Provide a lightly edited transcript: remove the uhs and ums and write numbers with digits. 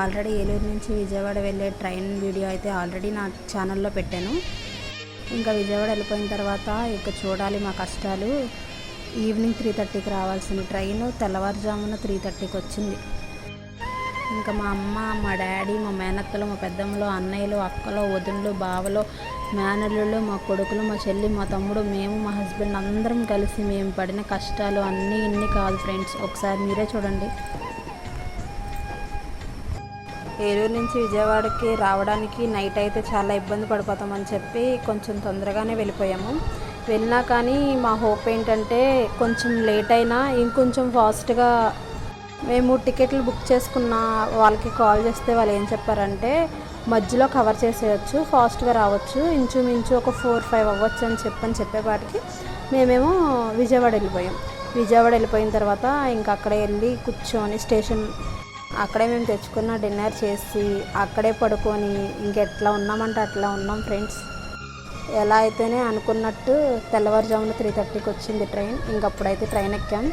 Already Eluru నుంచి విజయవాడ వెళ్ళే train video అయితే ఆల్రెడీ నా ఛానల్లో పెట్టాను. ఇంకా విజయవాడ వెళ్ళిపోయిన తర్వాత ఇక చూడాలి మా కష్టాలు. ఈవినింగ్ 3:30కి రావాల్సిన ట్రైన్ తెల్లవారుజామున 3:30కి వచ్చింది. ఇంకా మా అమ్మ, మా డాడీ, మా మేనత్తలు, మా పెద్దమ్మలు, అన్నయ్యలు, అక్కలు, వదినలు, బావలు, మేనల్లుళ్ళు, మా కొడుకులు, మా చెల్లి, మా తమ్ముడు, మేము, మా హస్బెండ్ అందరం కలిసి మేము పడిన కష్టాలు అన్నీ ఇన్ని కాదు ఫ్రెండ్స్, ఒకసారి మీరే చూడండి. ఏలూరు నుంచి విజయవాడకి రావడానికి నైట్ అయితే చాలా ఇబ్బంది పడిపోతామని చెప్పి కొంచెం తొందరగానే వెళ్ళిపోయాము. వెళ్ళినా కానీ మా హోప్ ఏంటంటే కొంచెం లేట్ అయినా ఇంకొంచెం ఫాస్ట్గా మేము టికెట్లు బుక్ చేసుకున్న వాళ్ళకి కాల్ చేస్తే వాళ్ళు ఏం చెప్పారంటే మధ్యలో కవర్ చేసేయచ్చు, ఫాస్ట్గా రావచ్చు, ఇంచుమించు ఒక 4-5 అవ్వచ్చు అని చెప్పేపాటికి మేమేమో విజయవాడ వెళ్ళిపోయాం. విజయవాడ వెళ్ళిపోయిన తర్వాత ఇంకా అక్కడే వెళ్ళి కూర్చొని స్టేషన్ అక్కడే మేము తెచ్చుకున్న డిన్నర్ చేసి అక్కడే పడుకొని ఇంకెట్లా ఉన్నామంటే అట్లా ఉన్నాం ఫ్రెండ్స్. ఎలా అయితేనే అనుకున్నట్టు తెల్లవారుజామున 3:30కి వచ్చింది ట్రైన్. ఇంకప్పుడైతే ట్రైన్ ఎక్కాం.